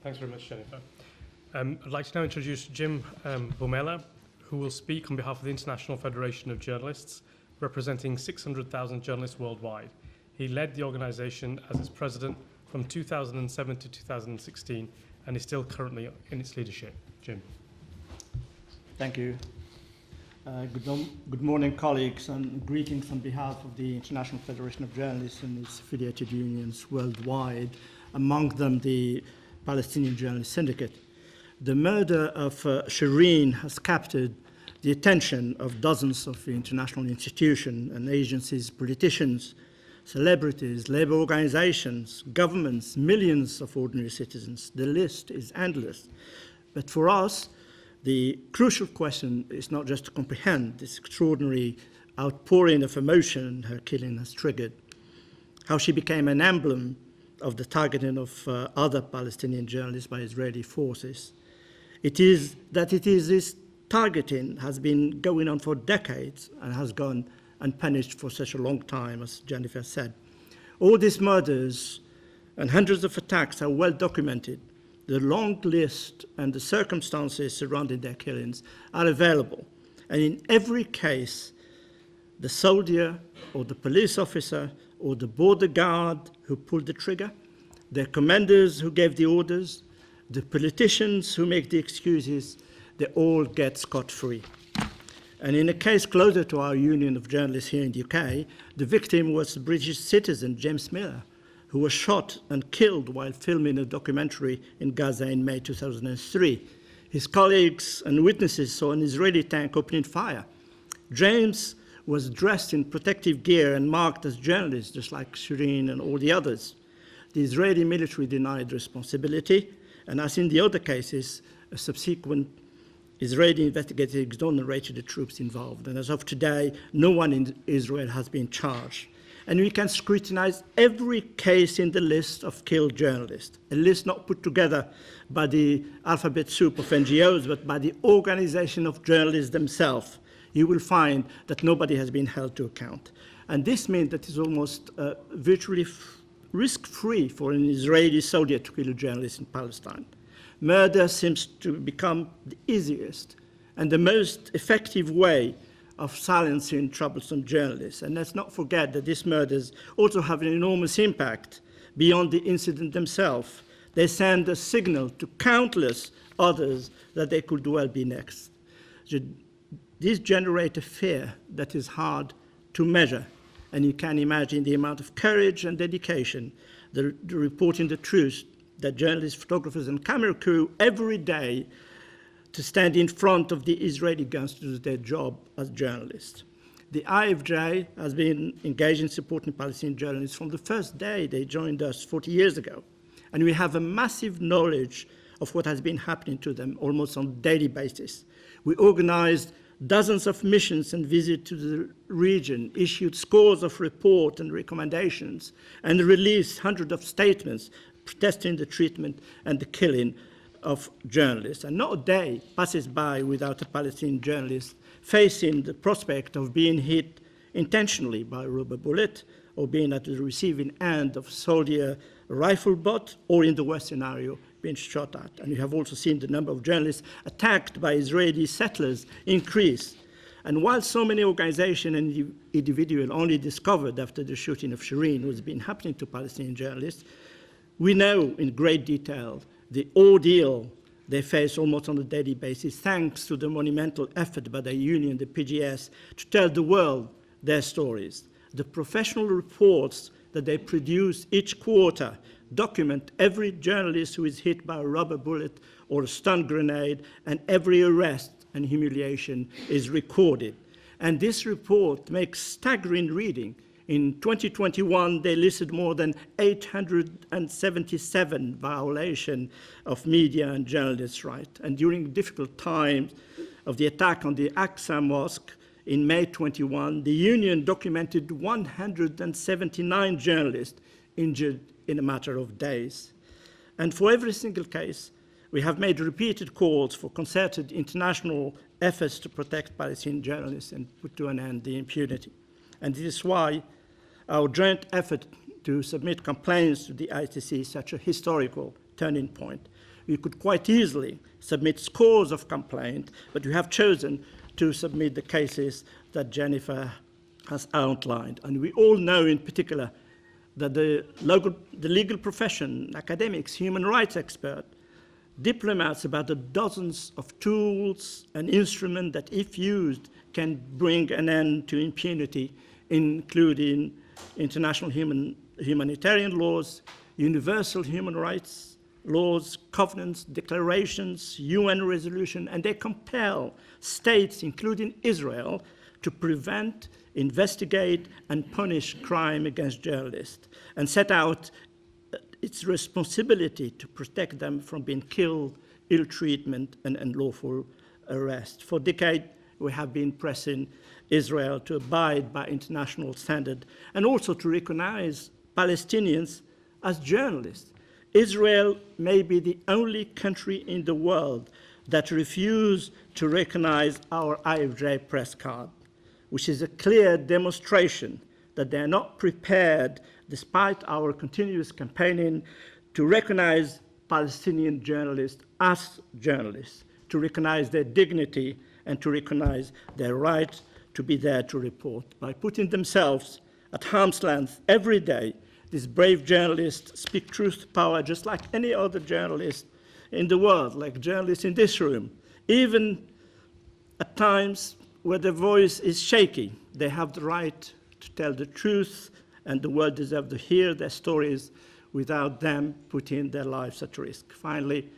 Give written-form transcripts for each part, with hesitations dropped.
Thanks very much, Jennifer. I'd like to now introduce Jim Bomela, who will speak on behalf of the International Federation of Journalists, representing 600,000 journalists worldwide. He led the organization as its president from 2007 to 2016 and is still currently in its leadership. Jim. Thank you. Good morning, colleagues, and greetings on behalf of the International Federation of Journalists and its affiliated unions worldwide, among them the Palestinian Journalist Syndicate. The murder of Shireen has captured the attention of dozens of international institutions and agencies, politicians, celebrities, labor organizations, governments, millions of ordinary citizens. The list is endless. But for us, the crucial question is not just to comprehend this extraordinary outpouring of emotion her killing has triggered, how she became an emblem of the targeting of other Palestinian journalists by Israeli forces. It is this targeting has been going on for decades and has gone unpunished for such a long time, as Jennifer said. All these murders and hundreds of attacks are well documented. The long list and the circumstances surrounding their killings are available. And in every case, the soldier or the police officer or the border guard who pulled the trigger, the commanders who gave the orders, the politicians who make the excuses, they all get scot-free. And in a case closer to our Union of Journalists here in the UK, the victim was a British citizen, James Miller, who was shot and killed while filming a documentary in Gaza in May 2003. His colleagues and witnesses saw an Israeli tank opening fire. James was dressed in protective gear and marked as journalist, just like Shireen and all the others. The Israeli military denied responsibility, and as in the other cases, a subsequent Israeli investigator exonerated the troops involved. And as of today, no one in Israel has been charged. And we can scrutinize every case in the list of killed journalists, a list not put together by the alphabet soup of NGOs, but by the organization of journalists themselves. You will find that nobody has been held to account. And this means that it's almost virtually risk-free for an Israeli soldier to kill a journalist in Palestine. Murder seems to become the easiest and the most effective way of silencing troublesome journalists. And let's not forget that these murders also have an enormous impact beyond the incident themselves. They send a signal to countless others that they could well be next. These generate a fear that is hard to measure. And you can imagine the amount of courage and dedication, the reporting the truth that journalists, photographers, and camera crew every day to stand in front of the Israeli guns to do their job as journalists. The IFJ has been engaged in supporting Palestinian journalists from the first day they joined us 40 years ago. And we have a massive knowledge of what has been happening to them almost on a daily basis. We organized dozens of missions and visits to the region, issued scores of reports and recommendations, and released hundreds of statements protesting the treatment and the killing of journalists. And not a day passes by without a Palestinian journalist facing the prospect of being hit intentionally by a rubber bullet or being at the receiving end of a soldier rifle butt, or in the worst scenario, being shot at. And you have also seen the number of journalists attacked by Israeli settlers increase. And while so many organizations and individuals only discovered after the shooting of Shireen what's been happening to Palestinian journalists, we know in great detail the ordeal they face almost on a daily basis, thanks to the monumental effort by the union, the PGS, to tell the world their stories. The professional reports that they produce each quarter document every journalist who is hit by a rubber bullet or a stun grenade, and every arrest and humiliation is recorded. And this report makes staggering reading. In 2021, they listed more than 877 violations of media and journalists' rights. And during difficult times of the attack on the Aqsa Mosque in May 21, the union documented 179 journalists injured in a matter of days. And for every single case, we have made repeated calls for concerted international efforts to protect Palestinian journalists and put to an end the impunity. And this is why our joint effort to submit complaints to the ICC is such a historical turning point. You could quite easily submit scores of complaints, but you have chosen to submit the cases that Jennifer has outlined. And we all know in particular that the legal profession, academics, human rights experts, diplomats, about the dozens of tools and instruments that, if used, can bring an end to impunity, including international humanitarian laws, universal human rights laws, covenants, declarations, UN resolution, and they compel states, including Israel, to prevent, investigate, and punish crime against journalists, and set out its responsibility to protect them from being killed, ill treatment, and unlawful arrest. For decades, we have been pressing Israel to abide by international standards and also to recognize Palestinians as journalists. Israel may be the only country in the world that refuses to recognize our IFJ press card, which is a clear demonstration that they are not prepared, despite our continuous campaigning, to recognize Palestinian journalists as journalists, to recognize their dignity and to recognize their right to be there to report. By putting themselves at arm's length every day, these brave journalists speak truth to power just like any other journalist in the world, like journalists in this room. Even at times where their voice is shaky, they have the right to tell the truth, and the world deserves to hear their stories without them putting their lives at risk. Finally,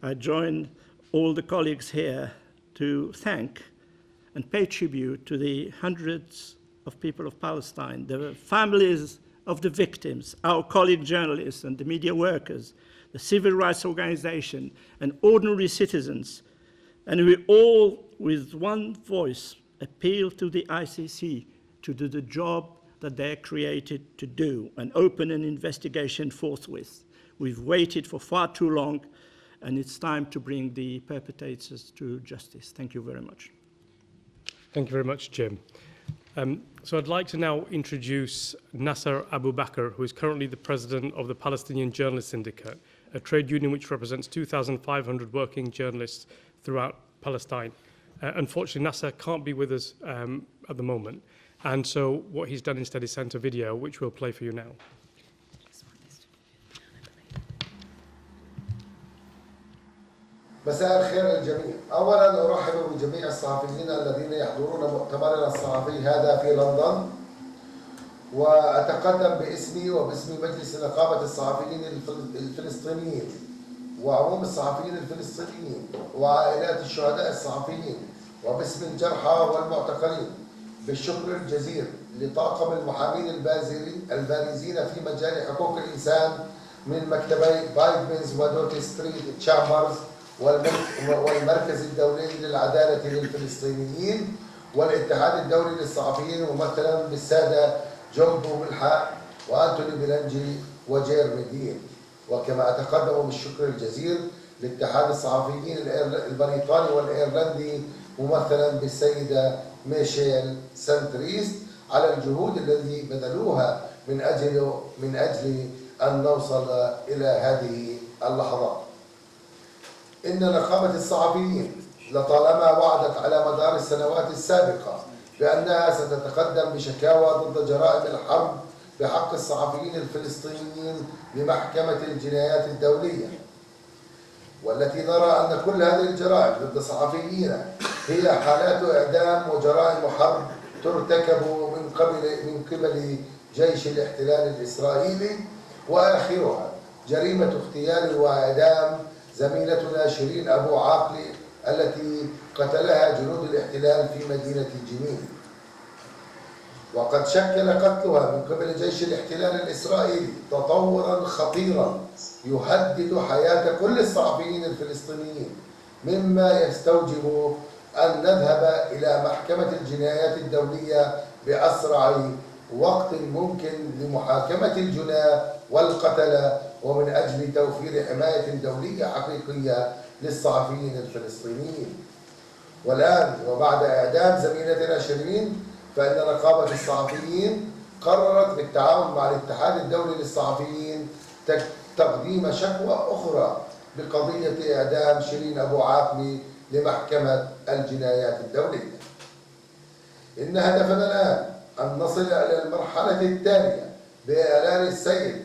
I join all the colleagues here to thank and pay tribute to the hundreds of people of Palestine, the families of the victims, our colleague journalists and the media workers, the civil rights organization, and ordinary citizens. And we all, with one voice, appeal to the ICC to do the job that they're created to do and open an investigation forthwith. We've waited for far too long, and it's time to bring the perpetrators to justice. Thank you very much. Thank you very much, Jim. So I'd like to now introduce Nasser Abu Bakr, who is currently the president of the Palestinian Journalists Syndicate, a trade union which represents 2,500 working journalists throughout Palestine. Unfortunately, Nasser can't be with us at the moment, and so what he's done instead is sent a video, which we'll play for you now. مساء الخير للجميع. أولاً أرحب بجميع الصحفيين الذين يحضرون مؤتمرنا الصحفي هذا في لندن، وأتقدم باسمي وباسم مجلس نقابة الصحفيين الفلسطينيين وعموم الصحفيين الفلسطينيين وعائلات الشهداء الصحفيين وباسم الجرحى والمعتقلين بالشكر الجزيل لطاقم المحامين البارزين في مجال حقوق الإنسان من مكتبي بايدمنز ودوتي ستريت تشامبرز والمركز الدولي للعدالة للفلسطينيين والاتحاد الدولي للصحفيين ممثلا بالسادة جون بوملحق وأنتوني بلنجي وجيرمي دين. وكما أتقدم بالشكر الجزيل لاتحاد الصحفيين البريطاني والإيرلندي ممثلا بالسيدة ميشيل سنتريست على الجهود التي بذلوها من أجل أن نوصل إلى هذه اللحظات. إن نقابة الصحفيين لطالما وعدت على مدار السنوات السابقة بأنها ستتقدم بشكاوى ضد جرائم الحرب بحق الصحفيين الفلسطينيين لمحكمة الجنايات الدولية، والتي نرى أن كل هذه الجرائم ضد صحفيين هي حالات إعدام وجرائم حرب ترتكب من قبل جيش الاحتلال الإسرائيلي، وآخرها جريمة اغتيال وإعدام زميلتنا شيرين أبو عاقلة التي قتلها جنود الاحتلال في مدينة جنين. وقد شكل قتلها من قبل جيش الاحتلال الإسرائيلي تطورا خطيرا يهدد حياة كل الصحفيين الفلسطينيين، مما يستوجب أن نذهب إلى محكمة الجنايات الدولية بأسرع وقت ممكن لمحاكمة الجناة والقتلة ومن أجل توفير حماية دولية حقيقية للصحفيين الفلسطينيين. والآن وبعد إعدام زميلتنا شيرين، فإن نقابة الصحفيين قررت بالتعاون مع الاتحاد الدولي للصحفيين تقديم شكوى أخرى بقضية إعدام شيرين أبو عاقلة لمحكمة الجنايات الدولية. إن هدفنا الآن أن نصل إلى المرحلة التالية بإعلان السيد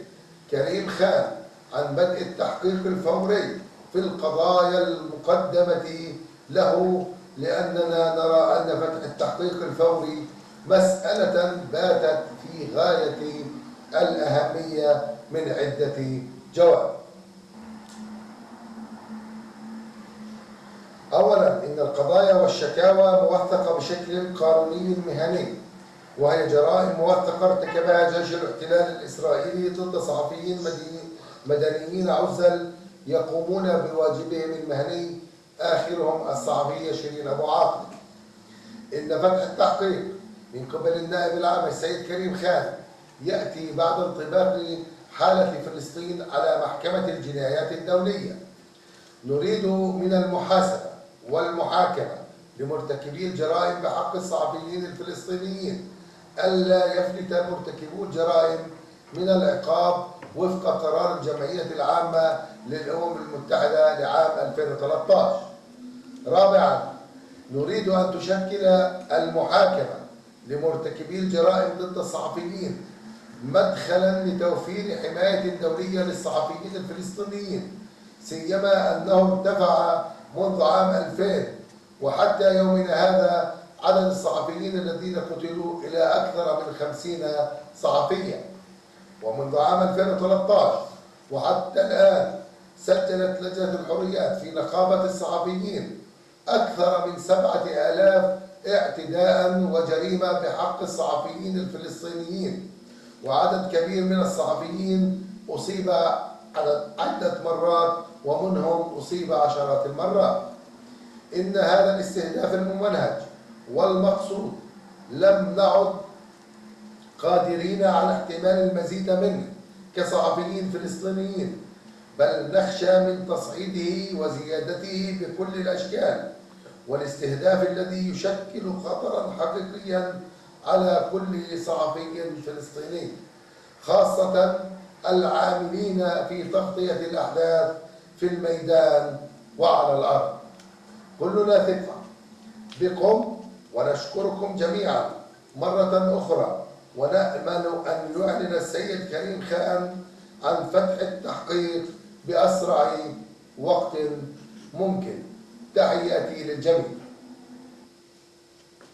كريم خان عن بدء التحقيق الفوري في القضايا المقدمة له، لأننا نرى أن فتح التحقيق الفوري مسألة باتت في غاية الأهمية من عدة جوانب. أولا، إن القضايا والشكاوى موثقة بشكل قانوني مهني، وهي جرائم موثقة ارتكبها جيش الاحتلال الإسرائيلي ضد صحفيين مدنيين عزل يقومون بواجبهم المهني، آخرهم الصحفية شيرين أبو عاقلة. إن فتح التحقيق من قبل النائب العام السيد كريم خان يأتي بعد انطباق حالة فلسطين على محكمة الجنايات الدولية. نريد من المحاسبة والمحاكمة لمرتكبي الجرائم بحق الصحفيين الفلسطينيين ألا يفلت مرتكبو الجرائم من العقاب وفق قرار الجمعية العامة للأمم المتحدة لعام 2013. رابعا، نريد أن تشكل المحاكمة لمرتكبي الجرائم ضد الصحفيين مدخلا لتوفير حماية دولية للصحفيين الفلسطينيين، سيما أنه ارتفع منذ عام 2000 وحتى يومنا هذا عدد الصحفيين الذين قتلوا إلى أكثر من 50 صحفيا. ومنذ عام 2013 وحتى الآن سجلت لجنة الحريات في نقابة الصحفيين أكثر من 7000 اعتداء وجريمة بحق الصحفيين الفلسطينيين، وعدد كبير من الصحفيين أصيب عدة مرات ومنهم أصيب عشرات المرات. إن هذا الاستهداف الممنهج والمقصود لم نعد قادرين على احتمال المزيد منه كصحفيين فلسطينيين، بل نخشى من تصعيده وزيادته بكل الأشكال، والاستهداف الذي يشكل خطرا حقيقيا على كل صحفي فلسطيني، خاصة العاملين في تغطية الأحداث في الميدان وعلى الأرض. كلنا ثقة بكم ونشكركم جميعا مرة أخرى، ونأمل أن يعلن السيد كريم خان عن فتح التحقيق بأسرع وقت ممكن. تحياتي للجميع.